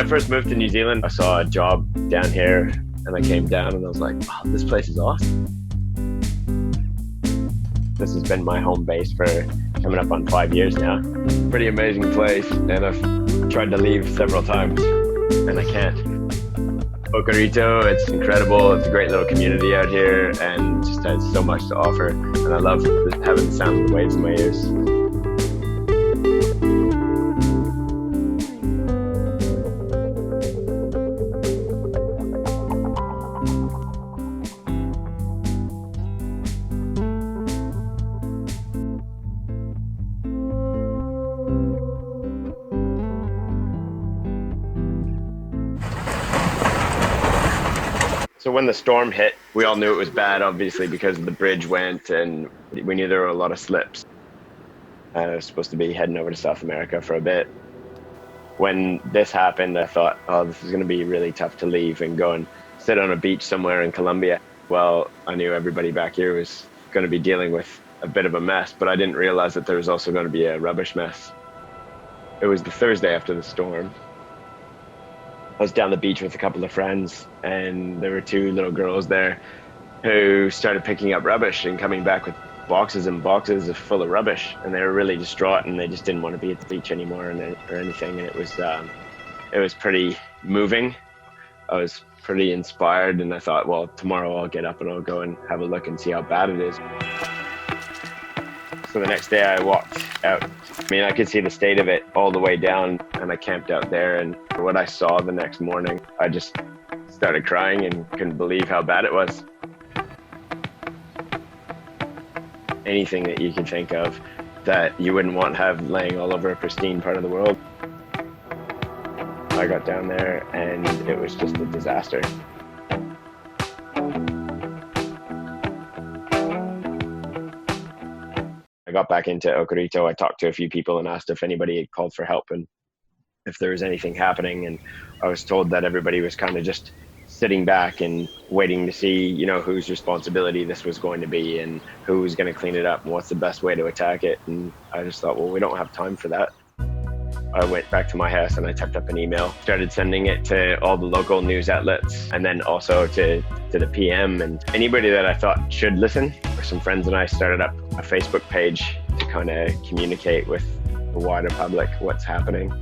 I first moved to New Zealand, I saw a job down here and I came down and I was like, wow, this place is awesome. This has been my home base for coming up on 5 years now. Pretty amazing place, and I've tried to leave several times and I can't. Okarito, it's incredible. It's a great little community out here and just has so much to offer. And I love having the sound of the waves in my ears. So when the storm hit, we all knew it was bad, obviously, because the bridge went and we knew there were a lot of slips. I was supposed to be heading over to South America for a bit. When this happened, I thought, oh, this is going to be really tough to leave and go and sit on a beach somewhere in Colombia. Well, I knew everybody back here was going to be dealing with a bit of a mess, but I didn't realize that there was also going to be a rubbish mess. It was the Thursday after the storm. I was down the beach with a couple of friends, and there were two little girls there who started picking up rubbish and coming back with boxes and boxes full of rubbish, and they were really distraught and they just didn't want to be at the beach anymore or anything. And it was pretty moving. I was pretty inspired, and I thought, well, tomorrow I'll get up and I'll go and have a look and see how bad it is. So the next day I walked out. I mean, I could see the state of it all the way down, and I camped out there, and what I saw the next morning, I just started crying and couldn't believe how bad it was. Anything that you can think of that you wouldn't want to have laying all over a pristine part of the world. I got down there and it was just a disaster. I got back into Okarito. I talked to a few people and asked if anybody had called for help and if there was anything happening. And I was told that everybody was kind of just sitting back and waiting to see, you know, whose responsibility this was going to be and who was going to clean it up and what's the best way to attack it. And I just thought, well, we don't have time for that. I went back to my house and I typed up an email, started sending it to all the local news outlets and then also to the PM and anybody that I thought should listen. Some friends and I started up a Facebook page to kind of communicate with the wider public what's happening.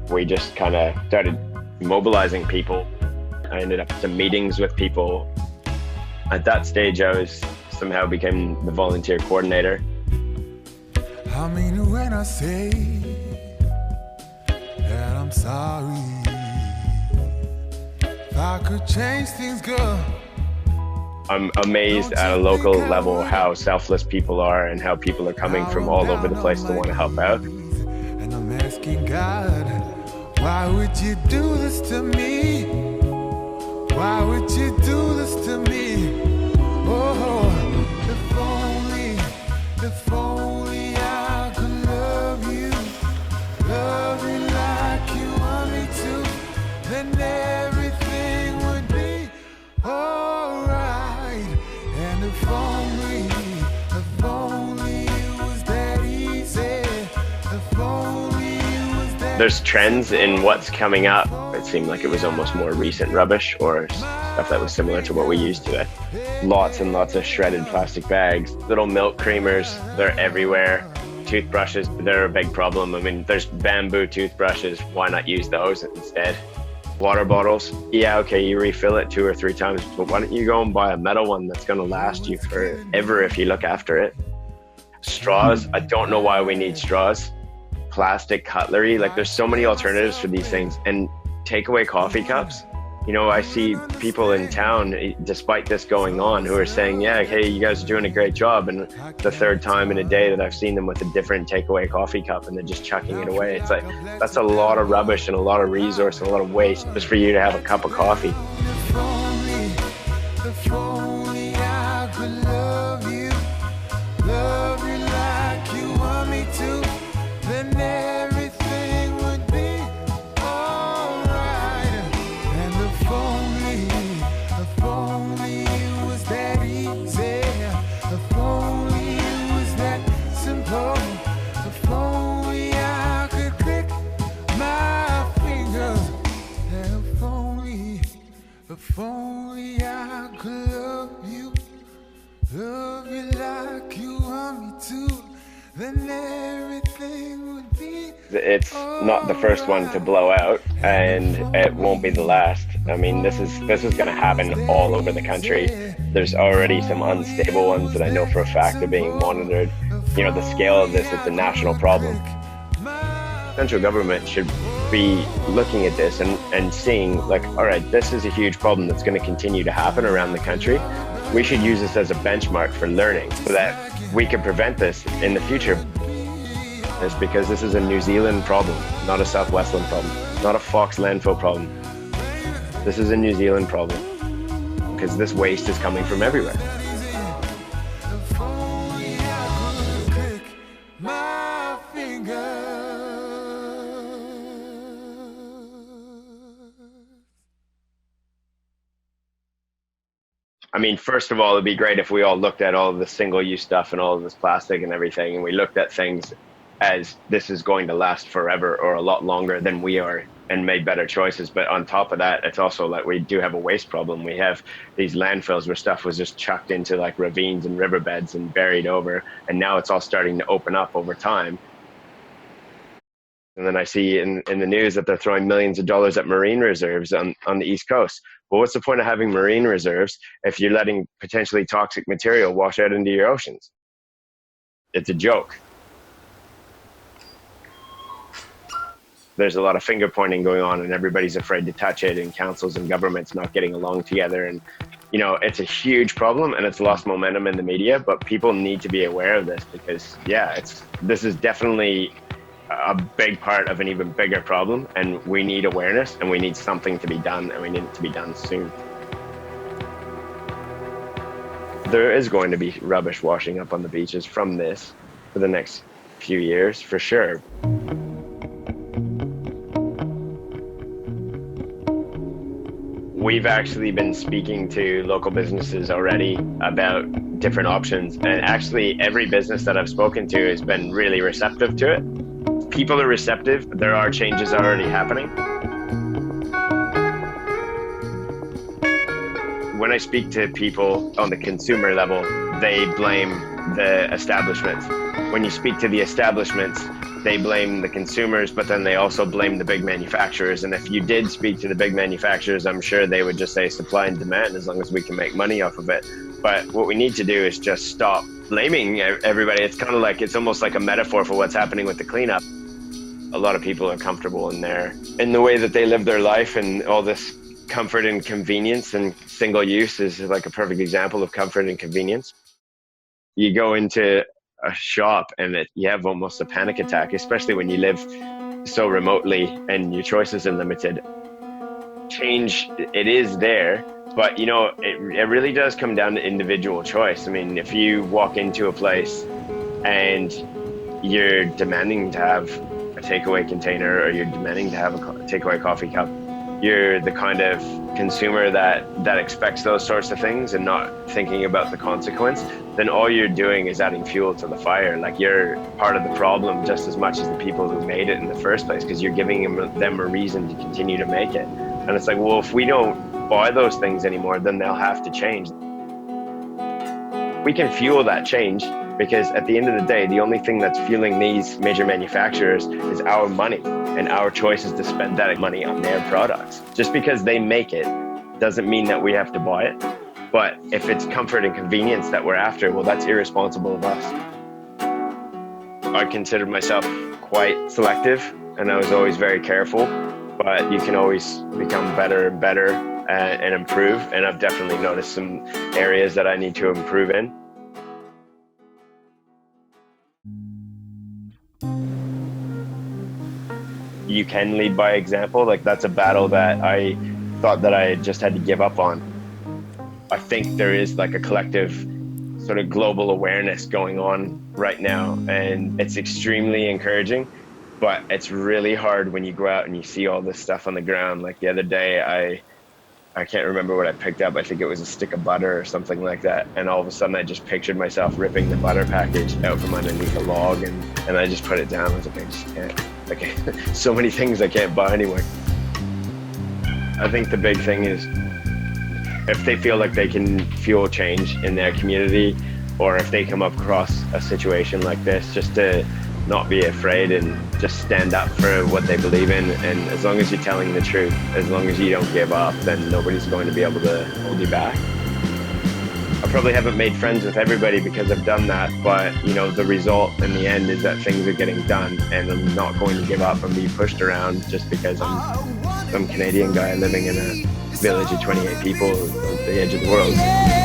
We just kind of started mobilizing people. I ended up at some meetings with people. At that stage, I was somehow became the volunteer coordinator. I mean, when I say that I'm sorry, if I could change things, girl. I'm amazed at a local level how selfless people are and how people are coming from all over the place to want to help out. And I'm asking God, why would you do this to me? Why would you do this to me? Oh, if only I could love you like you want me to, then everything would be alright. And if only it was that easy, if only it was that. There's trends in what's coming up. It seemed like it was almost more recent rubbish or stuff that was similar to what we used to it. Lots and lots of shredded plastic bags, little milk creamers, they're everywhere. Toothbrushes, they're a big problem. I mean, there's bamboo toothbrushes, why not use those instead? Water bottles, yeah, okay, you refill it 2 or 3 times, but why don't you go and buy a metal one that's gonna last you forever if you look after it? Straws, I don't know why we need straws. Plastic cutlery, like there's so many alternatives for these things. And takeaway coffee cups, you know, I see people in town, despite this going on, who are saying, yeah, hey, you guys are doing a great job. And the third time in a day that I've seen them with a different takeaway coffee cup and they're just chucking it away. It's like, that's a lot of rubbish and a lot of resource and a lot of waste just for you to have a cup of coffee. If only I could love you like you want me to, then everything would be alright. And if only it was that easy, if only it was that simple, if only I could click my too, then everything would be. It's not the first one to blow out, and it won't be the last. I mean, this is going to happen all over the country. There's already some unstable ones that I know for a fact are being monitored. You know, the scale of this, it's a national problem. Central government should be looking at this and seeing, like, all right, this is a huge problem that's going to continue to happen around the country. We should use this as a benchmark for learning so that we can prevent this in the future. It's because this is a New Zealand problem, not a South Westland problem, not a Fox landfill problem. This is a New Zealand problem because this waste is coming from everywhere. I mean, first of all, it'd be great if we all looked at all of the single-use stuff and all of this plastic and everything, and we looked at things as this is going to last forever or a lot longer than we are, and made better choices. But on top of that, it's also like we do have a waste problem. We have these landfills where stuff was just chucked into like ravines and riverbeds and buried over, and now it's all starting to open up over time. And then I see in the news that they're throwing millions of dollars at marine reserves on the East Coast. Well, what's the point of having marine reserves if you're letting potentially toxic material wash out into your oceans? It's a joke. There's a lot of finger pointing going on, and everybody's afraid to touch it, and councils and governments not getting along together. And, you know, it's a huge problem, and it's lost momentum in the media, but people need to be aware of this because, yeah, this is definitely a big part of an even bigger problem, and we need awareness, and we need something to be done, and we need it to be done soon. There is going to be rubbish washing up on the beaches from this for the next few years, for sure. We've actually been speaking to local businesses already about different options, and actually every business that I've spoken to has been really receptive to it. People are receptive. There are changes already happening. When I speak to people on the consumer level, they blame the establishments. When you speak to the establishments, they blame the consumers, but then they also blame the big manufacturers. And if you did speak to the big manufacturers, I'm sure they would just say supply and demand, as long as we can make money off of it. But what we need to do is just stop blaming everybody. It's kind of like, it's almost like a metaphor for what's happening with the cleanup. A lot of people are comfortable in the way that they live their life, and all this comfort and convenience, and single use is like a perfect example of comfort and convenience. You go into a shop and you have almost a panic attack, especially when you live so remotely and your choices are limited. Change, it is there, but you know, it really does come down to individual choice. I mean, if you walk into a place and you're demanding to have a takeaway container, or you're demanding to have a takeaway coffee cup, you're the kind of consumer that expects those sorts of things and not thinking about the consequence, then all you're doing is adding fuel to the fire. Like, you're part of the problem just as much as the people who made it in the first place, because you're giving them a reason to continue to make it. And it's like, well, if we don't buy those things anymore, then they'll have to change. We can fuel that change, because at the end of the day, the only thing that's fueling these major manufacturers is our money and our choices to spend that money on their products. Just because they make it doesn't mean that we have to buy it. But if it's comfort and convenience that we're after, well, that's irresponsible of us. I considered myself quite selective, and I was always very careful, but you can always become better and better and improve. And I've definitely noticed some areas that I need to improve in. You can lead by example. Like, that's a battle that I thought that I just had to give up on. I think there is like a collective sort of global awareness going on right now, and it's extremely encouraging, but it's really hard when you go out and you see all this stuff on the ground. Like the other day, I can't remember what I picked up. I think it was a stick of butter or something like that. And all of a sudden I just pictured myself ripping the butter package out from underneath a log, and I just put it down. I was like, I just can't. Like, so many things I can't buy anyway. I think the big thing is, if they feel like they can fuel change in their community, or if they come across a situation like this, just to not be afraid and just stand up for what they believe in. And as long as you're telling the truth, as long as you don't give up, then nobody's going to be able to hold you back. I probably haven't made friends with everybody because I've done that, but you know, the result in the end is that things are getting done, and I'm not going to give up and be pushed around just because I'm some Canadian guy living in a village of 28 people at the edge of the world.